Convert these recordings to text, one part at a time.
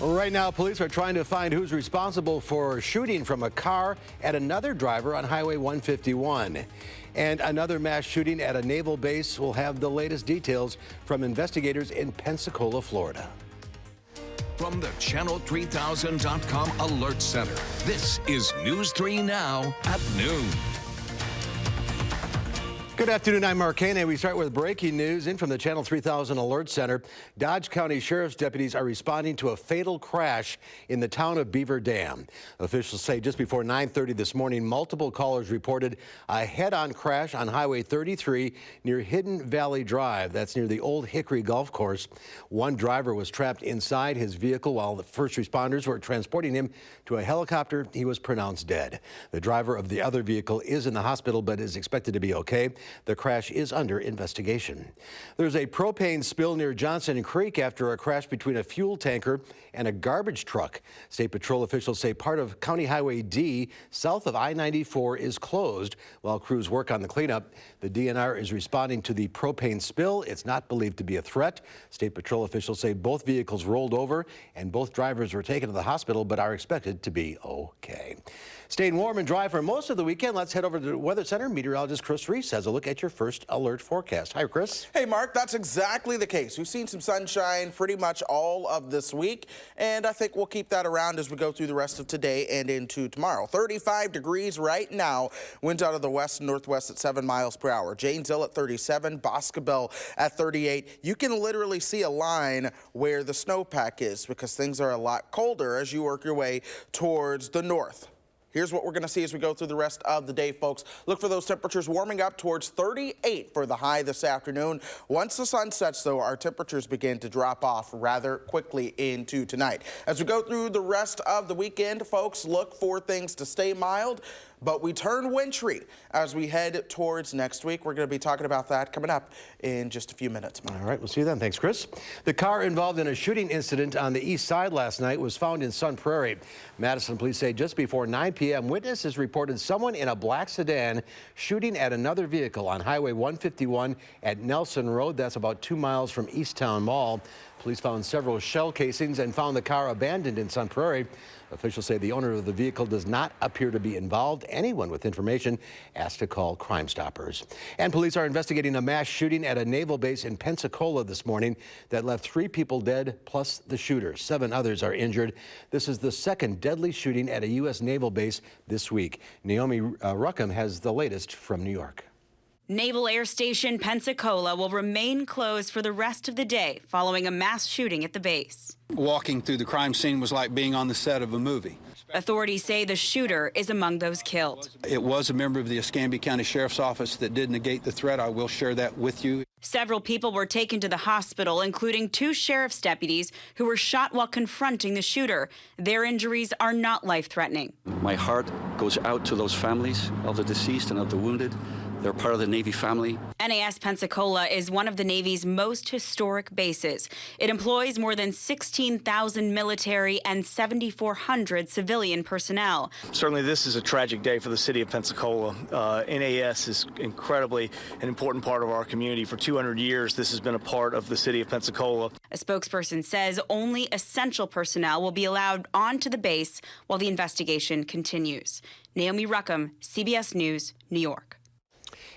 Right now, police are trying to find who's responsible for shooting from a car at another driver on Highway 151. And another mass shooting at a naval base. Will have the latest details from investigators in Pensacola, Florida. From the Channel3000.com Alert Center, this is News 3 Now at noon. Good afternoon, I'm Mark Kane. We start with breaking news in from the Channel 3000 Alert Center. Dodge County Sheriff's deputies are responding to a fatal crash in the town of Beaver Dam. Officials say just before 9:30 this morning, multiple callers reported a head-on crash on Highway 33 near Hidden Valley Drive. That's near the Old Hickory Golf Course. One driver was trapped inside his vehicle while the first responders were transporting him to a helicopter. He was pronounced dead. The driver of the other vehicle is in the hospital but is expected to be okay. The crash is under investigation. There's a propane spill near Johnson Creek after a crash between a fuel tanker and a garbage truck. State Patrol officials say part of County Highway D south of I-94 is closed while crews work on the cleanup. The DNR is responding to the propane spill. It's not believed to be a threat. State Patrol officials say both vehicles rolled over and both drivers were taken to the hospital but are expected to be okay. Staying warm and dry for most of the weekend, let's head over to the Weather Center. Meteorologist Chris Reese has a look at your first alert forecast. Hi, Chris. Hey, Mark, that's exactly the case. We've seen some sunshine pretty much all of this week, and I think we'll keep that around as we go through the rest of today and into tomorrow. 35 degrees right now. Winds out of the west and northwest at 7 miles per hour. Janesville at 37, Boscobel at 38. You can literally see a line where the snowpack is because things are a lot colder as you work your way towards the north. Here's what we're going to see as we go through the rest of the day, folks. Look for those temperatures warming up towards 38 for the high this afternoon. Once the sun sets, though, our temperatures begin to drop off rather quickly into tonight. As we go through the rest of the weekend, folks, look for things to stay mild, but we turn wintry as we head towards next week. We're going to be talking about that coming up in just a few minutes. All right, we'll see you then. Thanks, Chris. The car involved in a shooting incident on the east side last night was found in Sun Prairie. Madison police say just before 9 p.m., witnesses reported someone in a black sedan shooting at another vehicle on Highway 151 at Nelson Road. That's about 2 miles from Easttown Mall. Police found several shell casings and found the car abandoned in Sun Prairie. Officials say the owner of the vehicle does not appear to be involved. Anyone with information asked to call Crime Stoppers. And police are investigating a mass shooting at a naval base in Pensacola this morning that left 3 people dead, plus the shooter. 7 others are injured. This is the second deadly shooting at a U.S. naval base this week. Naomi Ruckham has the latest from New York. Naval Air Station Pensacola will remain closed for the rest of the day following a mass shooting at the base. Walking through the crime scene was like being on the set of a movie. Authorities say the shooter is among those killed. It was a member of the Escambia County Sheriff's Office that did negate the threat. I will share that with you. Several people were taken to the hospital, including 2 sheriff's deputies who were shot while confronting the shooter. Their injuries are not life-threatening. My heart goes out to those families of the deceased and of the wounded. They're part of the Navy family. NAS Pensacola is one of the Navy's most historic bases. It employs more than 16,000 military and 7,400 civilian personnel. Certainly this is a tragic day for the city of Pensacola. NAS is incredibly an important part of our community. For 200 years, this has been a part of the city of Pensacola. A spokesperson says only essential personnel will be allowed onto the base while the investigation continues. Naomi Ruckham, CBS News, New York.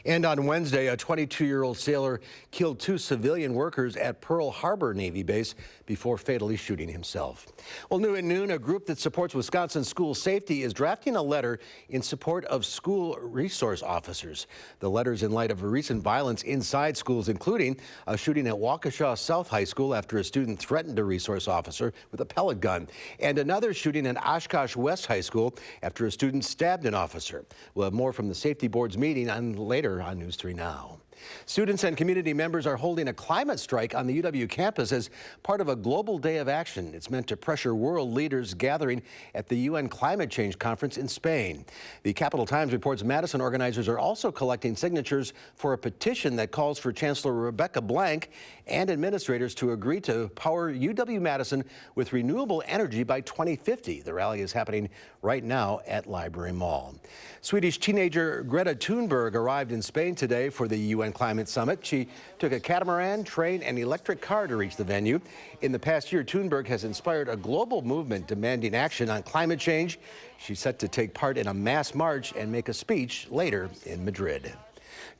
And on Wednesday, a 22-year-old sailor killed 2 civilian workers at Pearl Harbor Navy base before fatally shooting himself. Well, new at noon, a group that supports Wisconsin school safety is drafting a letter in support of school resource officers. The letter is in light of recent violence inside schools, including a shooting at Waukesha South High School after a student threatened a resource officer with a pellet gun, and another shooting at Oshkosh West High School after a student stabbed an officer. We'll have more from the safety board's meeting later on News 3 Now. Students and community members are holding a climate strike on the UW campus as part of a global day of action. It's meant to pressure world leaders gathering at the UN Climate Change Conference in Spain. The Capital Times reports Madison organizers are also collecting signatures for a petition that calls for Chancellor Rebecca Blank and administrators to agree to power UW-Madison with renewable energy by 2050. The rally is happening right now at Library Mall. Swedish teenager Greta Thunberg arrived in Spain today for the UN UN Climate Summit. She took a catamaran, train, and electric car to reach the venue. In the past year, Thunberg has inspired a global movement demanding action on climate change. She's set to take part in a mass march and make a speech later in Madrid.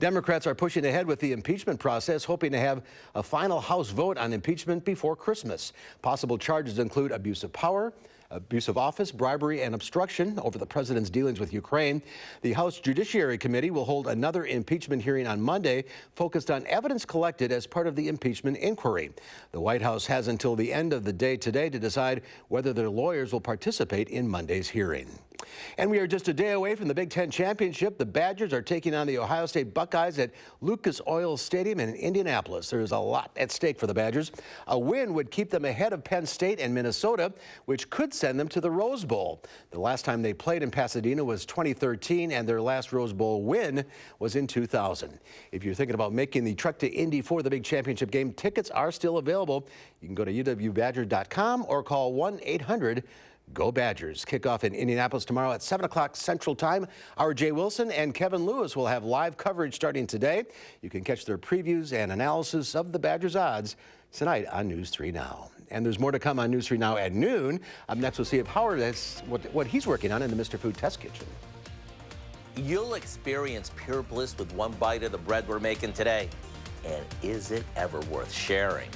Democrats are pushing ahead with the impeachment process, hoping to have a final House vote on impeachment before Christmas. Possible charges include abuse of power, abuse of office, bribery, and obstruction over the president's dealings with Ukraine. The House Judiciary Committee will hold another impeachment hearing on Monday, focused on evidence collected as part of the impeachment inquiry. The White House has until the end of the day today to decide whether their lawyers will participate in Monday's hearing. And we are just a day away from the Big Ten Championship. The Badgers are taking on the Ohio State Buckeyes at Lucas Oil Stadium in Indianapolis. There is a lot at stake for the Badgers. A win would keep them ahead of Penn State and Minnesota, which could send them to the Rose Bowl. The last time they played in Pasadena was 2013, and their last Rose Bowl win was in 2000. If you're thinking about making the trek to Indy for the big championship game, tickets are still available. You can go to uwbadger.com or call 1-800-GO Badgers. Kickoff in Indianapolis tomorrow at 7 o'clock Central Time. Our Jay Wilson and Kevin Lewis will have live coverage starting today. You can catch their previews and analysis of the Badgers' odds tonight on News 3 Now. And there's more to come on News 3 Now at noon. Up next, we'll see if Howard has what he's working on in the Mr. Food Test Kitchen. You'll experience pure bliss with one bite of the bread we're making today. And is it ever worth sharing?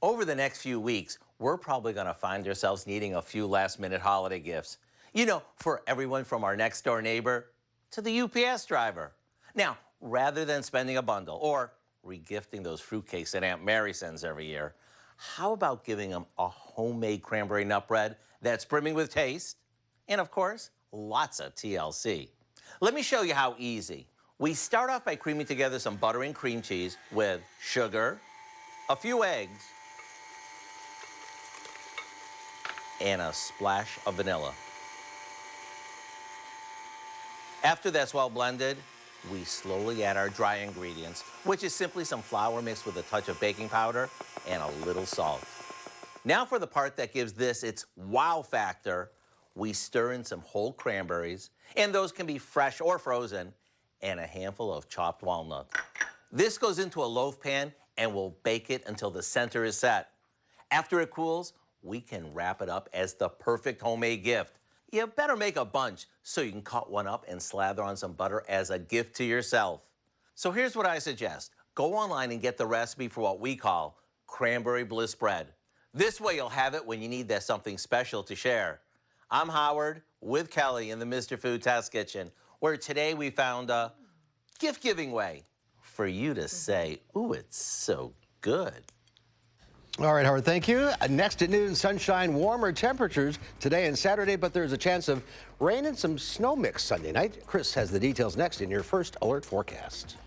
Over the next few weeks, we're probably going to find ourselves needing a few last-minute holiday gifts. You know, for everyone from our next-door neighbor to the UPS driver. Now, rather than spending a bundle or regifting those fruitcakes that Aunt Mary sends every year, how about giving them a homemade cranberry nut bread that's brimming with taste and, of course, lots of TLC? Let me show you how easy. We start off by creaming together some butter and cream cheese with sugar, a few eggs, and a splash of vanilla. After that's well blended, we slowly add our dry ingredients, which is simply some flour mixed with a touch of baking powder and a little salt. Now for the part that gives this its wow factor, we stir in some whole cranberries, and those can be fresh or frozen, and a handful of chopped walnuts. This goes into a loaf pan and we'll bake it until the center is set. After it cools, we can wrap it up as the perfect homemade gift. You better make a bunch so you can cut one up and slather on some butter as a gift to yourself. So here's what I suggest. Go online and get the recipe for what we call cranberry bliss bread. This way you'll have it when you need that something special to share. I'm Howard with Kelly in the Mr. Food Test Kitchen, where today we found a gift-giving way for you to say, ooh, it's so good. All right, Howard, thank you. Next at noon, sunshine, warmer temperatures today and Saturday, but there's a chance of rain and some snow mix Sunday night. Chris has the details next in your first alert forecast.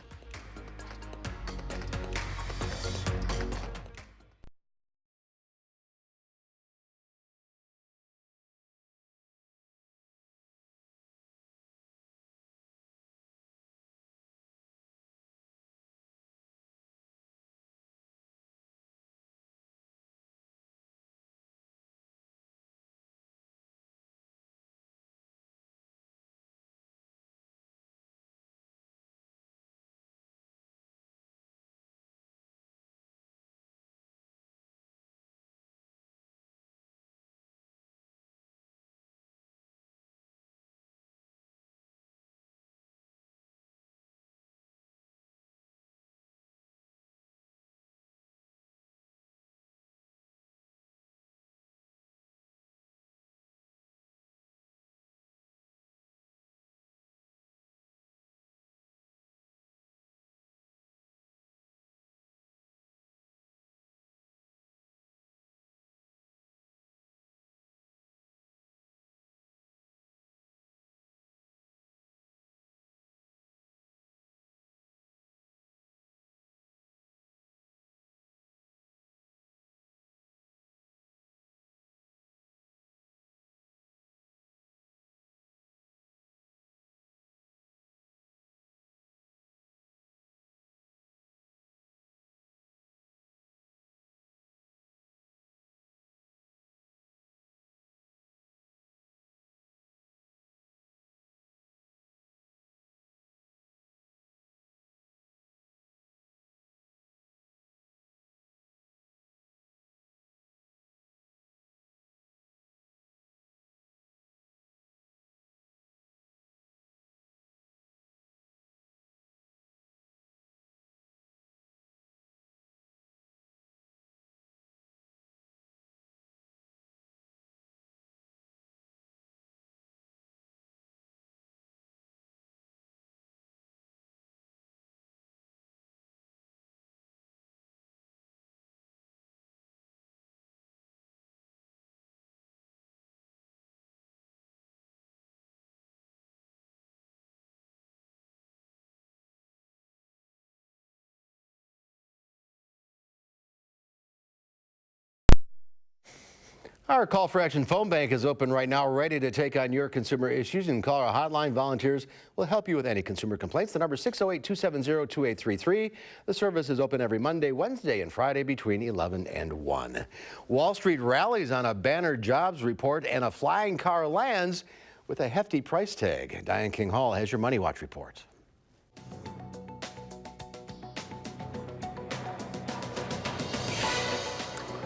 Our Call for Action phone bank is open right now, ready to take on your consumer issues. And call our hotline. Volunteers will help you with any consumer complaints. The number is 608-270-2833. The service is open every Monday, Wednesday, and Friday between 11 and 1. Wall Street rallies on a banner jobs report, and a flying car lands with a hefty price tag. Diane King Hall has your Money Watch report.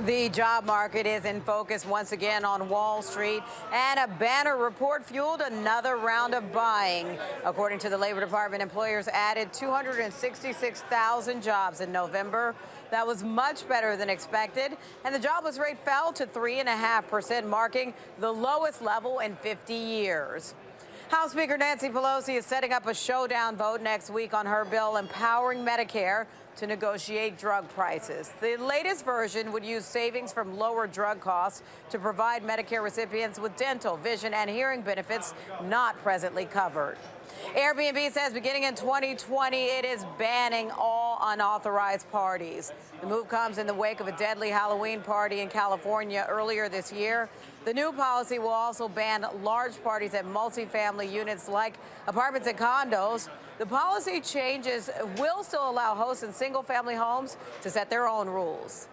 The job market is in focus once again on Wall Street, and a banner report fueled another round of buying. According to the Labor Department, employers added 266,000 jobs in November. That was much better than expected, and the jobless rate fell to 3.5%, marking the lowest level in 50 years. House Speaker Nancy Pelosi is setting up a showdown vote next week on her bill empowering Medicare to negotiate drug prices. The latest version would use savings from lower drug costs to provide Medicare recipients with dental, vision, and hearing benefits not presently covered. Airbnb says beginning in 2020, it is banning all unauthorized parties. The move comes in the wake of a deadly Halloween party in California earlier this year. The new policy will also ban large parties at multifamily units like apartments and condos. The policy changes will still allow hosts in single-family homes to set their own rules.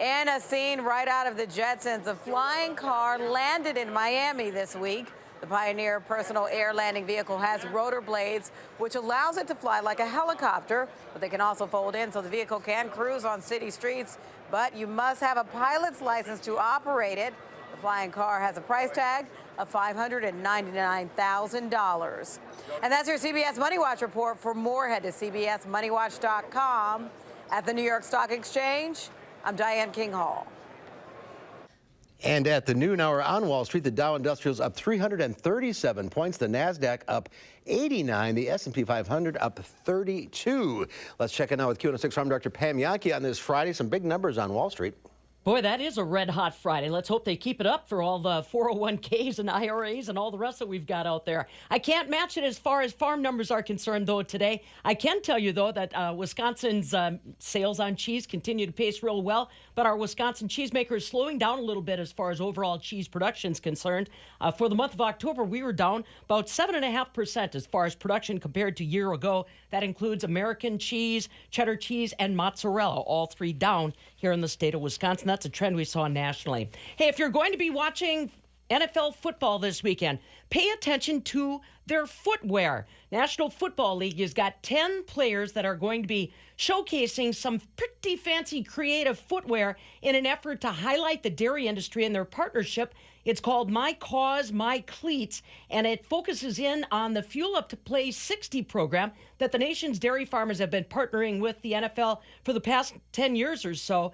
And a scene right out of the Jetsons. A flying car landed in Miami this week. The Pioneer personal air landing vehicle has rotor blades, which allows it to fly like a helicopter, but they can also fold in so the vehicle can cruise on city streets. But you must have a pilot's license to operate it. The flying car has a price tag of $599,000. And that's your CBS Money Watch report. For more, head to cbsmoneywatch.com. At the New York Stock Exchange, I'm Diane King Hall. And at the noon hour on Wall Street, the Dow Industrials up 337 points, the NASDAQ up 89, the S&P 500 up 32. Let's check in now with Q106 Farm Director Pam Yankee on this Friday. Some big numbers on Wall Street. Boy, that is a red-hot Friday. Let's hope they keep it up for all the 401ks and IRAs and all the rest that we've got out there. I can't match it as far as farm numbers are concerned, though, today. I can tell you, though, that Wisconsin's sales on cheese continue to pace real well, but our Wisconsin cheesemaker is slowing down a little bit as far as overall cheese production is concerned. For the month of October, we were down about 7.5% as far as production compared to a year ago. That includes American cheese, cheddar cheese, and mozzarella, all three down here in the state of Wisconsin. That's a trend we saw nationally. Hey, if you're going to be watching NFL football this weekend, pay attention to their footwear. National Football League has got 10 players that are going to be showcasing some pretty fancy creative footwear in an effort to highlight the dairy industry and their partnership. It's called My Cause, My Cleats, and it focuses in on the Fuel Up to Play 60 program that the nation's dairy farmers have been partnering with the NFL for the past 10 years or so.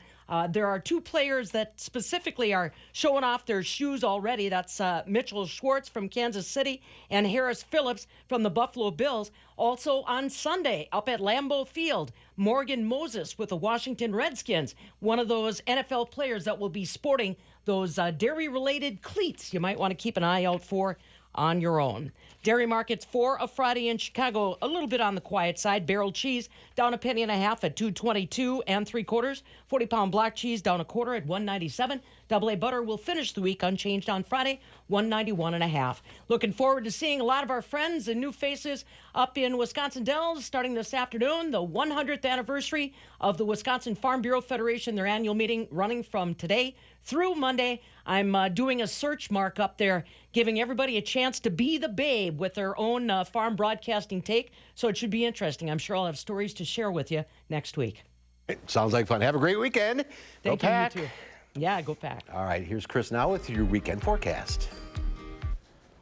There are two players that specifically are showing off their shoes already. That's Mitchell Schwartz from Kansas City and Harris Phillips from the Buffalo Bills. Also on Sunday, up at Lambeau Field, Morgan Moses with the Washington Redskins, one of those NFL players that will be sporting those dairy-related cleats you might want to keep an eye out for on your own. Dairy markets for a Friday in Chicago, a little bit on the quiet side. Barrel cheese down a penny and a half at $2.22 3/4. 40-pound block cheese down a quarter at $1.97. AA butter will finish the week unchanged on Friday, $1.91 1/2. Looking forward to seeing a lot of our friends and new faces up in Wisconsin Dells starting this afternoon. The 100th anniversary of the Wisconsin Farm Bureau Federation, their annual meeting running from today through Monday. I'm doing a search mark up there, giving everybody a chance to be the babe with their own farm broadcasting take. So it should be interesting. I'm sure I'll have stories to share with you next week. It sounds like fun. Have a great weekend. Thank Go Pack. you, you too. Yeah, go Pack. All right, here's Chris now with your weekend forecast.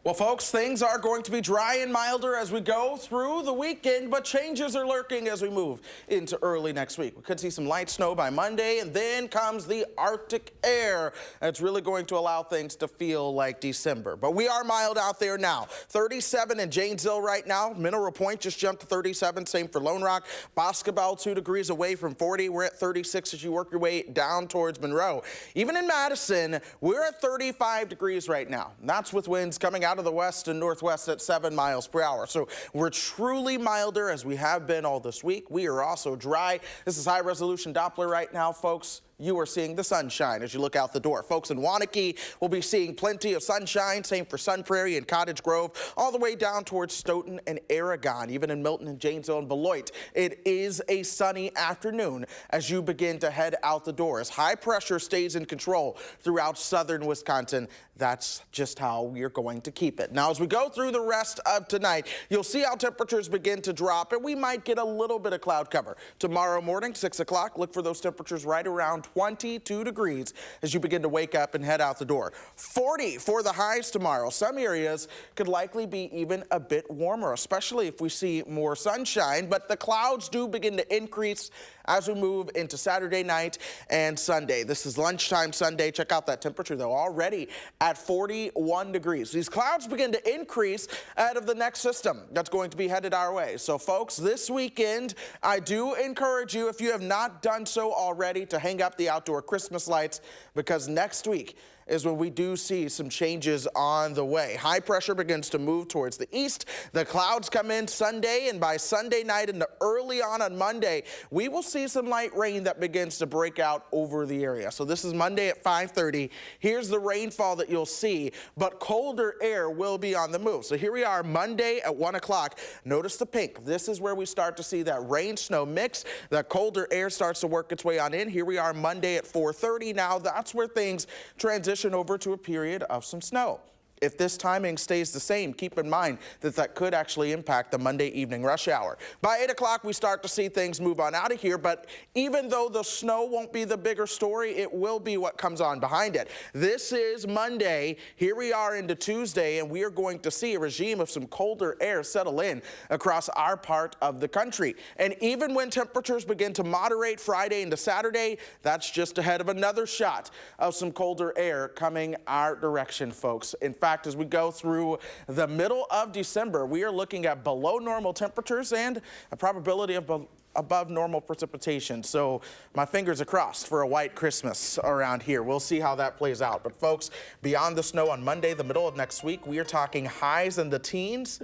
Well, folks, things are going to be dry and milder as we go through the weekend, but changes are lurking as we move into early next week. We could see some light snow by Monday, and then comes the Arctic air. That's really going to allow things to feel like December. But we are mild out there now. 37 in Janesville right now. Mineral Point just jumped to 37. Same for Lone Rock. Boscobel 2 degrees away from 40. We're at 36 as you work your way down towards Monroe. Even in Madison, we're at 35 degrees right now. And that's with winds coming out of the west and northwest at 7 miles per hour. So we're truly milder as we have been all this week. We are also dry. This is high resolution Doppler right now, folks. You are seeing the sunshine as you look out the door. Folks in Waunakee will be seeing plenty of sunshine. Same for Sun Prairie and Cottage Grove, all the way down towards Stoughton and Aragon, even in Milton and Janesville and Beloit. It is a sunny afternoon as you begin to head out the door. As high pressure stays in control throughout southern Wisconsin, that's just how we're going to keep it. Now, as we go through the rest of tonight, you'll see how temperatures begin to drop, and we might get a little bit of cloud cover. Tomorrow morning, 6 o'clock, look for those temperatures right around 22 degrees as you begin to wake up and head out the door. 40 for the highs tomorrow. Some areas could likely be even a bit warmer, especially if we see more sunshine, but the clouds do begin to increase as we move into Saturday night and Sunday. This is lunchtime Sunday. Check out that temperature, though, already at 41 degrees. These clouds begin to increase out of the next system that's going to be headed our way. So, folks, this weekend, I do encourage you, if you have not done so already, to hang up the outdoor Christmas lights, because next week is when we do see some changes on the way. High pressure begins to move towards the east. The clouds come in Sunday, and by Sunday night into early on Monday, we will see some light rain that begins to break out over the area. So this is Monday at 5:30. Here's the rainfall that you'll see, but colder air will be on the move. So here we are Monday at 1 o'clock. Notice the pink. This is where we start to see that rain-snow mix. That colder air starts to work its way on in. Here we are Monday at 4:30. Now that's where things transition over to a period of some snow. If this timing stays the same, keep in mind that that could actually impact the Monday evening rush hour. By 8 o'clock, we start to see things move on out of here, but even though the snow won't be the bigger story, it will be what comes on behind it. This is Monday. Here we are into Tuesday, and we are going to see a regime of some colder air settle in across our part of the country. And even when temperatures begin to moderate Friday into Saturday, that's just ahead of another shot of some colder air coming our direction, folks. In fact, as we go through the middle of December, we are looking at below normal temperatures and a probability of above normal precipitation. So my fingers are crossed for a white Christmas around here. We'll see how that plays out. But folks, beyond the snow on Monday, the middle of next week, we are talking highs in the teens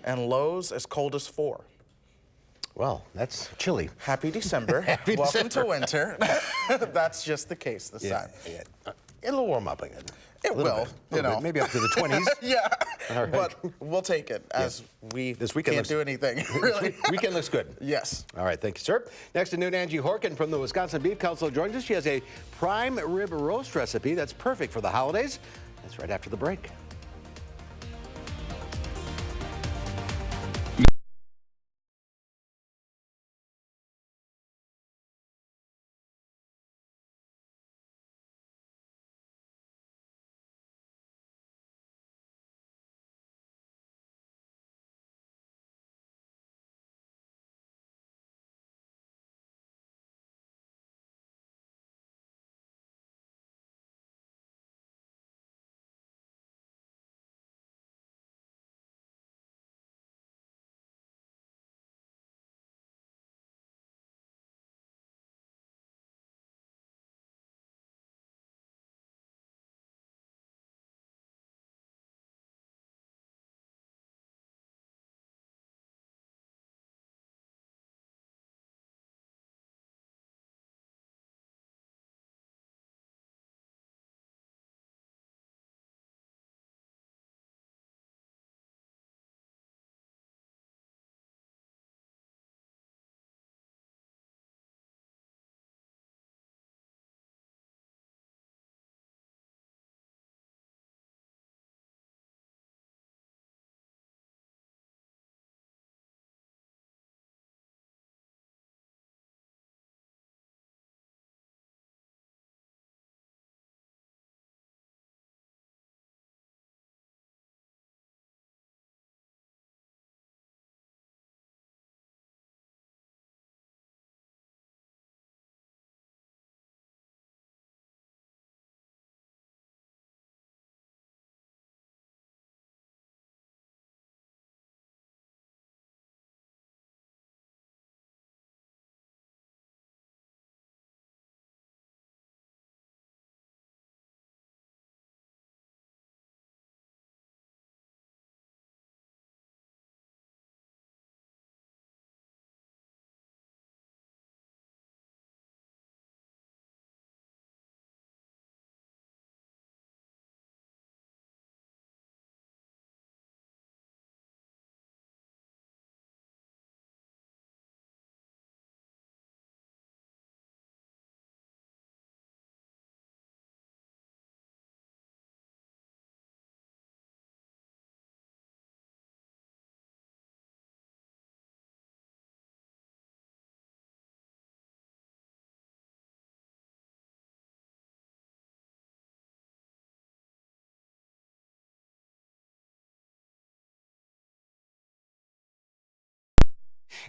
and lows as cold as 4. Well, that's chilly. Happy December. Happy Welcome December. to winter. That's just the case this time. Yeah. It'll warm up again. It will, you know. Maybe up to the 20s. Yeah, All right. but we'll take it as we can't do anything, really. Weekend looks good. Yes. All right, thank you, sir. Next to noon, Angie Horkin from the Wisconsin Beef Council joins us. She has a prime rib roast recipe that's perfect for the holidays. That's right after the break.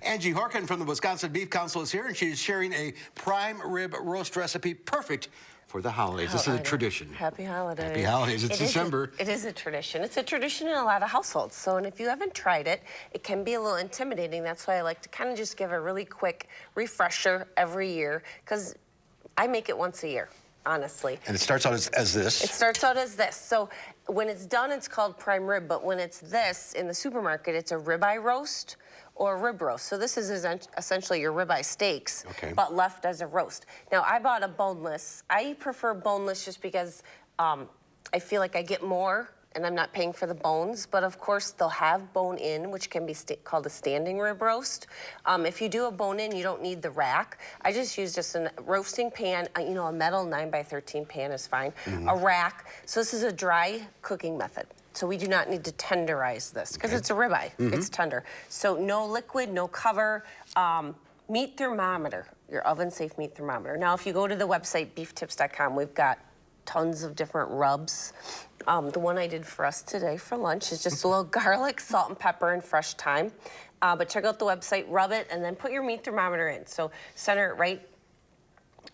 Angie Horkin from the Wisconsin Beef Council is here, and she's sharing a prime rib roast recipe perfect for the holidays. This is a tradition. Happy holidays. Happy holidays. It's December. It is a tradition. It's a tradition in a lot of households. So, and if you haven't tried it, it can be a little intimidating. That's why I like to kind of just give a really quick refresher every year, because I make it once a year. honestly. And it starts out as this. It starts out as this. So when it's done, it's called prime rib, but when it's this in the supermarket, it's a ribeye roast or rib roast. So this is essentially your ribeye steaks, but left as a roast. Now, I bought a boneless. I prefer boneless just because I feel like I get more and I'm not paying for the bones, but of course they'll have bone-in, which can be called a standing rib roast. If you do a bone-in, you don't need the rack. I just use just a roasting pan, you know, a metal 9x13 pan is fine, a rack. So this is a dry cooking method. So we do not need to tenderize this because it's a ribeye, it's tender. So no liquid, no cover, meat thermometer, your oven-safe meat thermometer. Now, if you go to the website, beeftips.com, we've got tons of different rubs. The one I did for us today for lunch is just a little garlic, salt and pepper, and fresh thyme. But check out the website, rub it, and then put your meat thermometer in. So center it right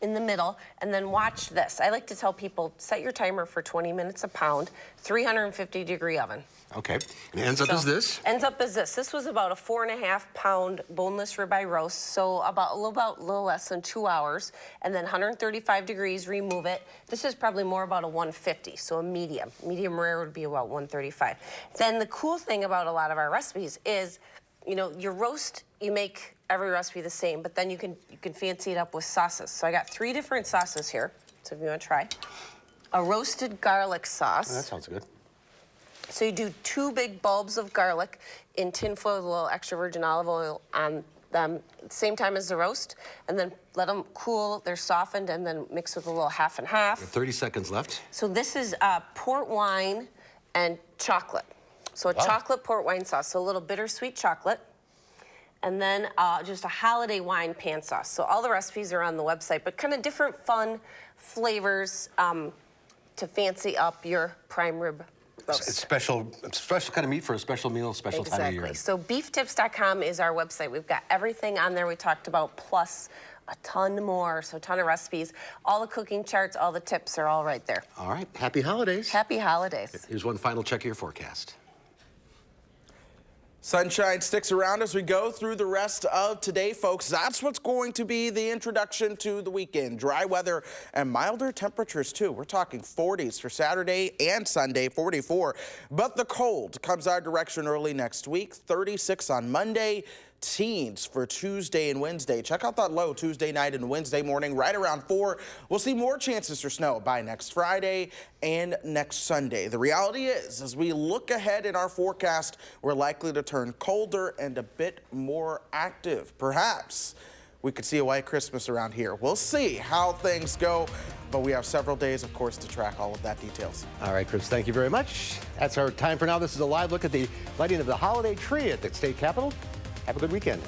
in the middle, and then watch this. I like to tell people, set your timer for 20 minutes a pound, 350-degree oven. Okay. And it ends up as this? Ends up as this. This was about a 4.5-pound boneless ribeye roast, so about a little less than 2 hours, and then 135 degrees, remove it. This is probably more about a 150, so a medium. Medium rare would be about 135. Then the cool thing about a lot of our recipes is, you know, your roast, you make every recipe the same, but then you can fancy it up with sauces. So I got 3 different sauces here, so if you want to try. A roasted garlic sauce. Oh, that sounds good. So you do 2 big bulbs of garlic in tin foil with a little extra virgin olive oil on them at the same time as the roast, and then let them cool. They're softened, and then mix with a little half and half. 30 seconds left. So this is port wine and chocolate. So a chocolate port wine sauce, so a little bittersweet chocolate. And then just a holiday wine pan sauce. So all the recipes are on the website, but kind of different fun flavors to fancy up your prime rib roast. It's special kind of meat for a special meal, special time of year. Exactly. So beeftips.com is our website. We've got everything on there we talked about, plus a ton more, so a ton of recipes. All the cooking charts, all the tips are all right there. All right. Happy holidays. Happy holidays. Here's one final check of your forecast. Sunshine sticks around as we go through the rest of today, folks. That's what's going to be the introduction to the weekend. Dry weather and milder temperatures, too. We're talking 40s for Saturday and Sunday, 44. But the cold comes our direction early next week, 36 on Monday. Teens for Tuesday and Wednesday. Check out that low Tuesday night and Wednesday morning, right around 4. We'll see more chances for snow by next Friday and next Sunday. The reality is, as we look ahead in our forecast, we're likely to turn colder and a bit more active. Perhaps we could see a white Christmas around here. We'll see how things go, but we have several days, of course, to track all of that details. All right, Chris, thank you very much. That's our time for now. This is a live look at the lighting of the holiday tree at the state capitol. Have a good weekend.